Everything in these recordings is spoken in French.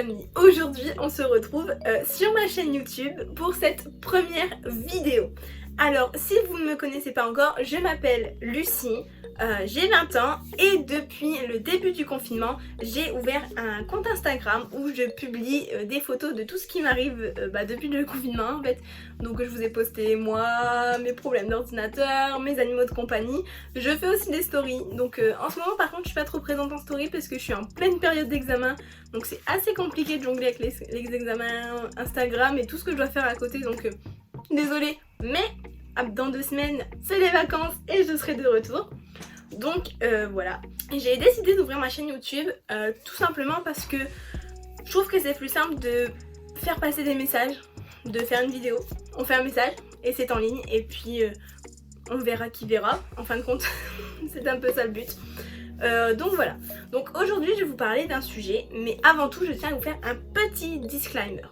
amis, aujourd'hui on se retrouve sur ma chaîne YouTube pour cette première vidéo. Alors si vous ne me connaissez pas encore, je m'appelle Lucie, j'ai 20 ans et depuis le début du confinement j'ai ouvert un compte Instagram où je publie des photos de tout ce qui m'arrive depuis le confinement en fait. Donc je vous ai posté moi, mes problèmes d'ordinateur, mes animaux de compagnie. Je fais aussi des stories, donc en ce moment par contre je suis pas trop présente en story parce que je suis en pleine période d'examen. Donc c'est assez compliqué de jongler avec les examens Instagram et tout ce que je dois faire à côté, donc désolée, mais dans 2 semaines c'est les vacances et je serai de retour. Donc voilà, j'ai décidé d'ouvrir ma chaîne YouTube tout simplement parce que je trouve que c'est plus simple de faire passer des messages, de faire une vidéo, on fait un message et c'est en ligne et puis on verra qui verra en fin de compte. C'est un peu ça le but. Donc voilà, donc aujourd'hui je vais vous parler d'un sujet, mais avant tout je tiens à vous faire un petit disclaimer.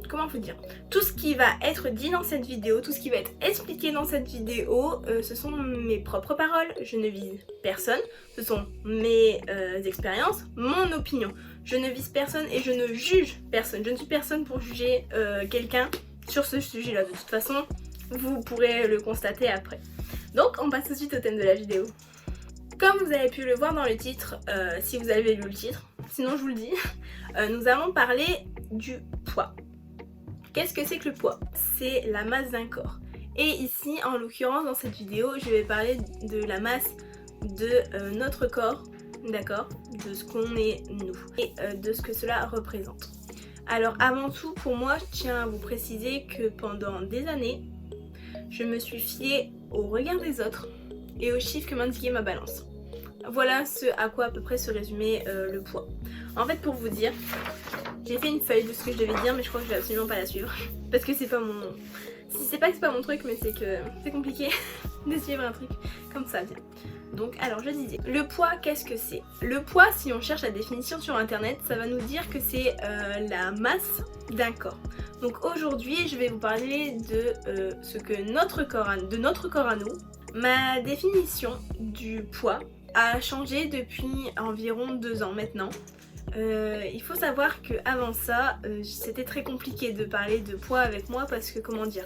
Comment vous dire, tout ce qui va être dit dans cette vidéo, tout ce qui va être expliqué dans cette vidéo, ce sont mes propres paroles, je ne vise personne, ce sont mes expériences, mon opinion. Je ne vise personne et je ne juge personne, je ne suis personne pour juger quelqu'un sur ce sujet-là. De toute façon, vous pourrez le constater après. Donc on passe tout de suite au thème de la vidéo. Comme vous avez pu le voir dans le titre, si vous avez lu le titre, sinon je vous le dis, nous allons parler du poids. Qu'est-ce que c'est que le poids? C'est la masse d'un corps. Et ici, en l'occurrence, dans cette vidéo, je vais parler de la masse de notre corps, d'accord? De ce qu'on est nous et de ce que cela représente. Alors avant tout, pour moi, je tiens à vous préciser que pendant des années, je me suis fiée au regard des autres et aux chiffres que m'indiquait ma balance. Voilà ce à quoi à peu près se résumait le poids. En fait, pour vous dire, j'ai fait une feuille de ce que je devais dire, mais je crois que je vais absolument pas la suivre parce que c'est pas mon... C'est pas que c'est pas mon truc, mais c'est que c'est compliqué de suivre un truc comme ça bien. Donc alors je disais, le poids, qu'est-ce que c'est? Le poids, si on cherche la définition sur internet, ça va nous dire que c'est la masse d'un corps. Donc aujourd'hui je vais vous parler de ce que notre corps à nous. Ma définition du poids a changé depuis environ 2 ans maintenant. Il faut savoir que avant ça, c'était très compliqué de parler de poids avec moi parce que comment dire,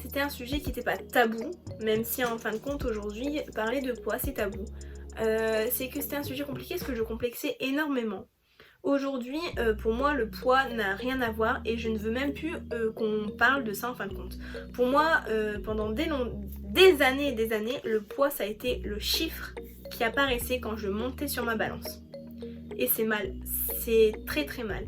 c'était un sujet qui n'était pas tabou, même si en fin de compte aujourd'hui parler de poids c'est tabou. C'est que c'était un sujet compliqué parce que je complexais énormément. Aujourd'hui, pour moi, le poids n'a rien à voir et je ne veux même plus qu'on parle de ça en fin de compte. Pour moi, pendant des années et des années, le poids ça a été le chiffre qui apparaissait quand je montais sur ma balance. Et c'est mal, c'est très très mal.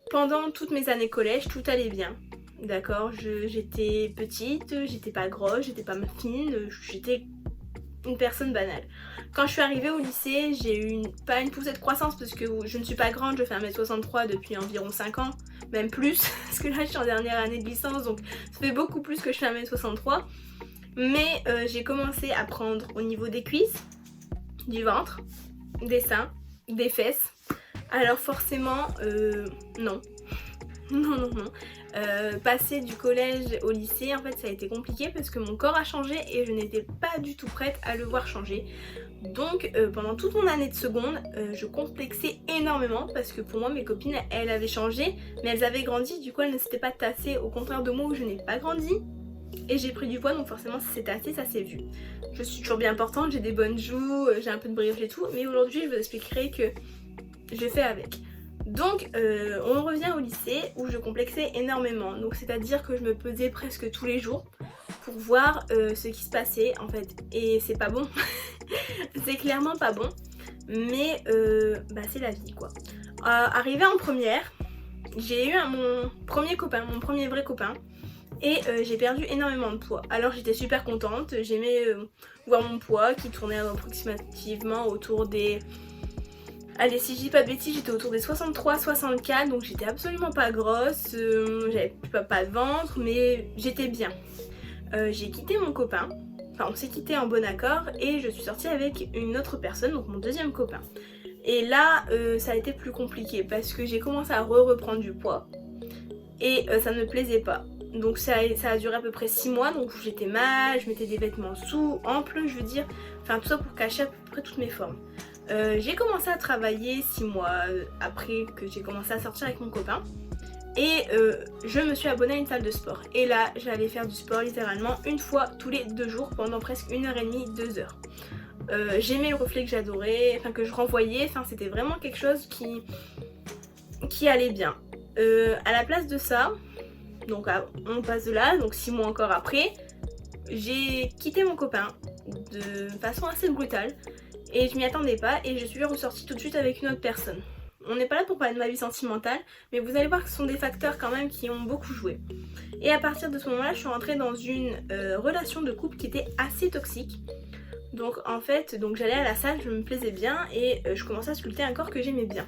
Pendant toutes mes années collège, tout allait bien. D'accord, j'étais petite, j'étais pas grosse, j'étais pas fine, j'étais une personne banale. Quand je suis arrivée au lycée, j'ai eu pas une poussée de croissance parce que je ne suis pas grande, je fais 1m63 depuis environ 5 ans, même plus, parce que là je suis en dernière année de licence, donc ça fait beaucoup plus que je fais 1m63. Mais j'ai commencé à prendre au niveau des cuisses, du ventre, des seins, des fesses. Alors forcément, non. Non. Passer du collège au lycée, en fait ça a été compliqué parce que mon corps a changé et je n'étais pas du tout prête à le voir changer. Donc pendant toute mon année de seconde, je complexais énormément parce que pour moi mes copines elles avaient changé mais elles avaient grandi, du coup elles ne s'étaient pas tassées, au contraire de moi où je n'ai pas grandi. Et j'ai pris du poids, donc forcément si c'est tassé, ça s'est vu. Je suis toujours bien portante, j'ai des bonnes joues, j'ai un peu de brioche et tout, mais aujourd'hui je vous expliquerai que je fais avec. Donc on revient au lycée où je complexais énormément, donc c'est à dire que je me pesais presque tous les jours pour voir ce qui se passait en fait, et c'est pas bon. C'est clairement pas bon, mais c'est la vie quoi. Arrivée en première, j'ai eu mon premier copain, mon premier vrai copain, et j'ai perdu énormément de poids. Alors j'étais super contente, j'aimais voir mon poids qui tournait approximativement autour des... Allez, si je dis pas de bêtises, j'étais autour des 63-64, donc j'étais absolument pas grosse, j'avais pas de ventre, mais j'étais bien. J'ai quitté mon copain, enfin on s'est quitté en bon accord, et je suis sortie avec une autre personne, donc mon deuxième copain. Et là, ça a été plus compliqué parce que j'ai commencé à reprendre du poids, et ça ne me plaisait pas. Donc ça a duré à peu près 6 mois, donc j'étais mal, je mettais des vêtements amples, je veux dire, enfin tout ça pour cacher à peu près toutes mes formes. J'ai commencé à travailler 6 mois après que j'ai commencé à sortir avec mon copain. Et je me suis abonnée à une salle de sport. Et là, j'allais faire du sport littéralement une fois tous les 2 jours pendant presque 1h30, 2 heures. J'aimais le reflet que j'adorais, enfin que je renvoyais, enfin c'était vraiment quelque chose qui allait bien. À la place de ça, donc on passe de là, donc 6 mois encore après, j'ai quitté mon copain de façon assez brutale et je m'y attendais pas et je suis ressortie tout de suite avec une autre personne. On n'est pas là pour parler de ma vie sentimentale, mais vous allez voir que ce sont des facteurs quand même qui ont beaucoup joué. Et à partir de ce moment-là, je suis rentrée dans une relation de couple qui était assez toxique. Donc en fait, j'allais à la salle, je me plaisais bien et je commençais à sculpter un corps que j'aimais bien.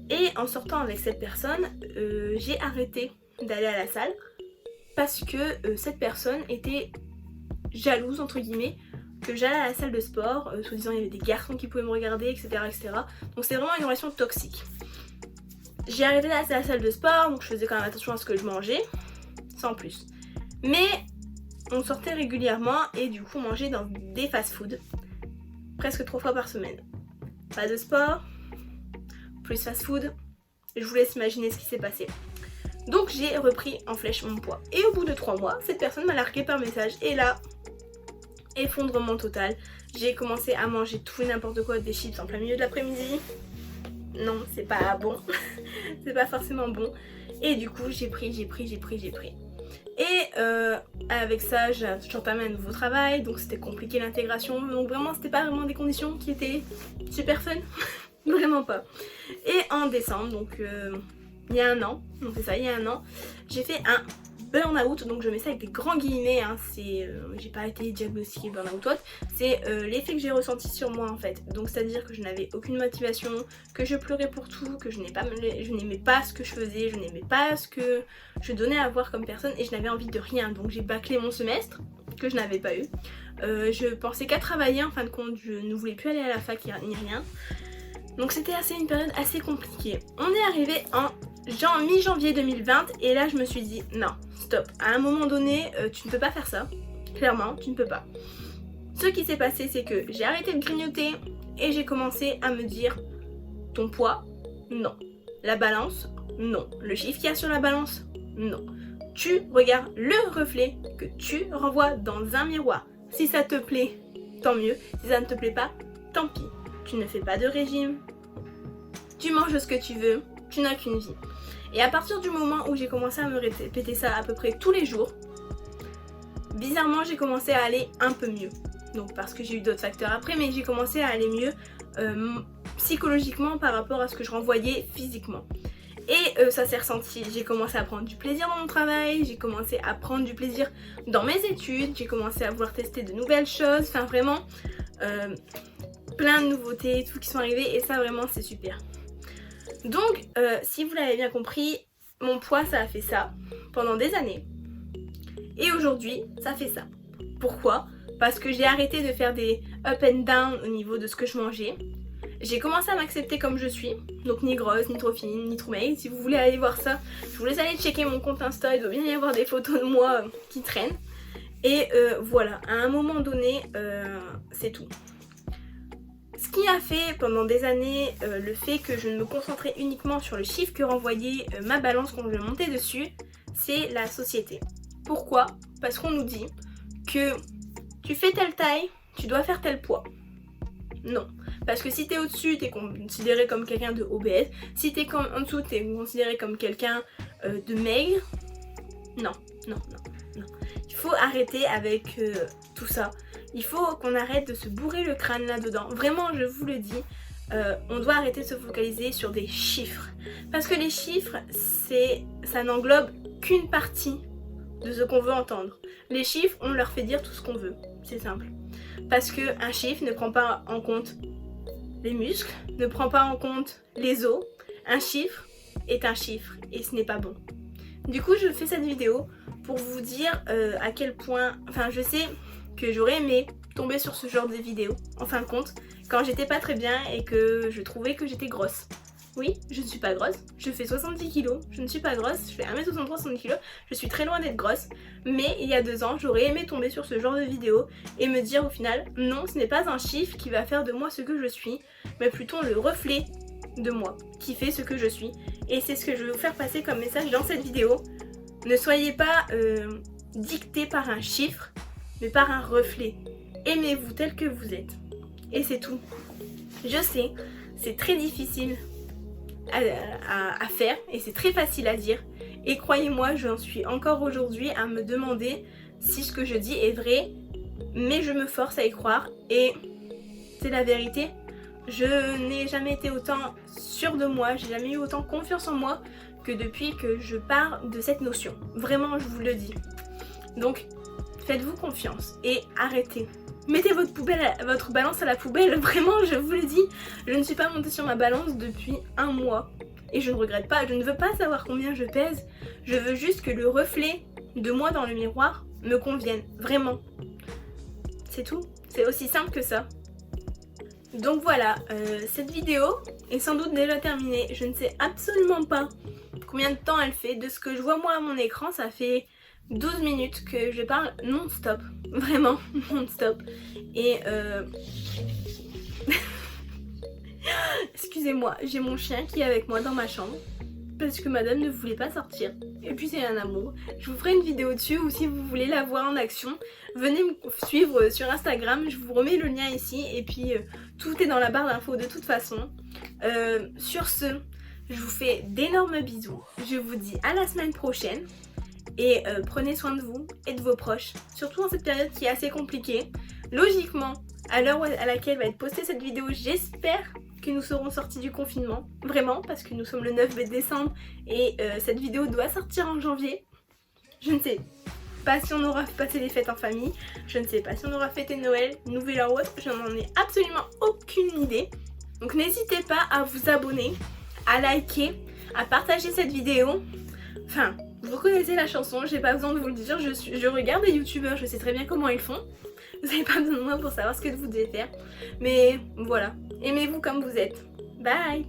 Et en sortant avec cette personne, j'ai arrêté d'aller à la salle parce que cette personne était jalouse entre guillemets que j'allais à la salle de sport, soi-disant il y avait des garçons qui pouvaient me regarder, etc. etc. Donc c'était vraiment une relation toxique. J'ai arrêté d'aller à la salle de sport, donc je faisais quand même attention à ce que je mangeais, sans plus. Mais on sortait régulièrement et du coup on mangeait dans des fast-food, presque 3 fois par semaine. Pas de sport, plus fast-food, je vous laisse imaginer ce qui s'est passé. Donc j'ai repris en flèche mon poids. Et au bout de 3 mois, cette personne m'a largué par message et là, effondrement total. J'ai commencé à manger tout et n'importe quoi, des chips en plein milieu de l'après-midi. Non, c'est pas bon. C'est pas forcément bon. Et du coup, j'ai pris. Et avec ça, j'entamais un nouveau travail, donc c'était compliqué l'intégration. Donc vraiment, c'était pas vraiment des conditions qui étaient super fun. Vraiment pas. Et en décembre, donc il y a un an, donc c'est ça, il y a un an, j'ai fait un burn-out, donc je mets ça avec des grands guillemets, hein, j'ai pas été diagnostiquée burn-out ou autre, c'est l'effet que j'ai ressenti sur moi en fait. Donc c'est à dire que je n'avais aucune motivation, que je pleurais pour tout, que je n'aimais pas ce que je faisais, je n'aimais pas ce que je donnais à voir comme personne et je n'avais envie de rien. Donc j'ai bâclé mon semestre, que je n'avais pas eu. Je pensais qu'à travailler, en fin de compte je ne voulais plus aller à la fac ni rien. Donc c'était une période assez compliquée. On est arrivé en mi-janvier 2020 et là je me suis dit non, stop, à un moment donné tu ne peux pas faire ça, clairement tu ne peux pas. Ce qui s'est passé c'est que j'ai arrêté de grignoter et j'ai commencé à me dire ton poids, non. La balance, non. Le chiffre qu'il y a sur la balance, non. Tu regardes le reflet que tu renvoies dans un miroir. Si ça te plaît, tant mieux. Si ça ne te plaît pas, tant pis. Tu ne fais pas de régime, tu manges ce que tu veux, tu n'as qu'une vie. Et à partir du moment où j'ai commencé à me répéter ça à peu près tous les jours, bizarrement j'ai commencé à aller un peu mieux. Donc parce que j'ai eu d'autres facteurs après, mais j'ai commencé à aller mieux psychologiquement par rapport à ce que je renvoyais physiquement. Et ça s'est ressenti, j'ai commencé à prendre du plaisir dans mon travail, j'ai commencé à prendre du plaisir dans mes études, j'ai commencé à vouloir tester de nouvelles choses, enfin vraiment plein de nouveautés, tout qui sont arrivées et ça vraiment c'est super. Donc si vous l'avez bien compris, mon poids ça a fait ça pendant des années et aujourd'hui ça fait ça. Pourquoi? Parce que j'ai arrêté de faire des up and down au niveau de ce que je mangeais. J'ai commencé à m'accepter comme je suis, donc ni grosse, ni trop fine, ni trop maigre. Si vous voulez aller voir ça, je vous laisse aller checker mon compte Insta, il doit bien y avoir des photos de moi qui traînent. Et voilà, à un moment donné, c'est tout. Ce qui a fait pendant des années le fait que je me concentrais uniquement sur le chiffre que renvoyait ma balance quand je montais dessus, c'est la société. Pourquoi? Parce qu'on nous dit que tu fais telle taille, tu dois faire tel poids. Non. Parce que si t'es au-dessus, t'es considéré comme quelqu'un de obèse. Si t'es en dessous, t'es considéré comme quelqu'un de maigre. Non. Il faut arrêter avec tout ça. Il faut qu'on arrête de se bourrer le crâne là-dedans. Vraiment, je vous le dis, on doit arrêter de se focaliser sur des chiffres. Parce que les chiffres, ça n'englobe qu'une partie de ce qu'on veut entendre. Les chiffres, on leur fait dire tout ce qu'on veut. C'est simple. Parce qu'un chiffre ne prend pas en compte les muscles, ne prend pas en compte les os. Un chiffre est un chiffre et ce n'est pas bon. Du coup, je fais cette vidéo pour vous dire à quel point... Enfin, je sais que j'aurais aimé tomber sur ce genre de vidéo, en fin de compte, quand j'étais pas très bien et que je trouvais que j'étais grosse. Oui, je ne suis pas grosse, je fais 70 kilos, je ne suis pas grosse, je fais 1m63, 70 kilos, je suis très loin d'être grosse, mais il y a 2 ans, j'aurais aimé tomber sur ce genre de vidéo et me dire au final, non, ce n'est pas un chiffre qui va faire de moi ce que je suis, mais plutôt le reflet de moi qui fait ce que je suis. Et c'est ce que je veux vous faire passer comme message dans cette vidéo. Ne soyez pas dicté par un chiffre, mais par un reflet. Aimez-vous tel que vous êtes. Et c'est tout. Je sais, c'est très difficile à faire et c'est très facile à dire. Et croyez-moi, j'en suis encore aujourd'hui à me demander si ce que je dis est vrai, mais je me force à y croire et c'est la vérité. Je n'ai jamais été autant sûre de moi, j'ai jamais eu autant confiance en moi que depuis que je pars de cette notion. Vraiment, je vous le dis. Donc, faites-vous confiance et arrêtez. Mettez votre balance à la poubelle, vraiment, je vous le dis. Je ne suis pas montée sur ma balance depuis 1 mois. Et je ne regrette pas, je ne veux pas savoir combien je pèse. Je veux juste que le reflet de moi dans le miroir me convienne, vraiment. C'est tout, c'est aussi simple que ça. Donc voilà, cette vidéo est sans doute déjà terminée. Je ne sais absolument pas combien de temps elle fait. De ce que je vois moi à mon écran, ça fait 12 minutes que je parle non-stop. Vraiment, non-stop. Et excusez-moi, j'ai mon chien qui est avec moi dans ma chambre. Parce que madame ne voulait pas sortir. Et puis c'est un amour. Je vous ferai une vidéo dessus ou si vous voulez la voir en action, venez me suivre sur Instagram. Je vous remets le lien ici. Et puis tout est dans la barre d'infos de toute façon. Sur ce, je vous fais d'énormes bisous. Je vous dis à la semaine prochaine. Et prenez soin de vous et de vos proches. Surtout dans cette période qui est assez compliquée. Logiquement, à l'heure à laquelle va être postée cette vidéo, j'espère que nous serons sortis du confinement, vraiment, parce que nous sommes le 9 décembre et cette vidéo doit sortir en janvier. Je ne sais pas si on aura passé les fêtes en famille, je ne sais pas si on aura fêté Noël, Nouvel An ou autre, je n'en ai absolument aucune idée. Donc n'hésitez pas à vous abonner, à liker, à partager cette vidéo. Enfin, vous connaissez la chanson, j'ai pas besoin de vous le dire, je regarde des youtubeurs, je sais très bien comment ils font. Vous n'avez pas besoin de moi pour savoir ce que vous devez faire. Mais voilà, aimez-vous comme vous êtes. Bye!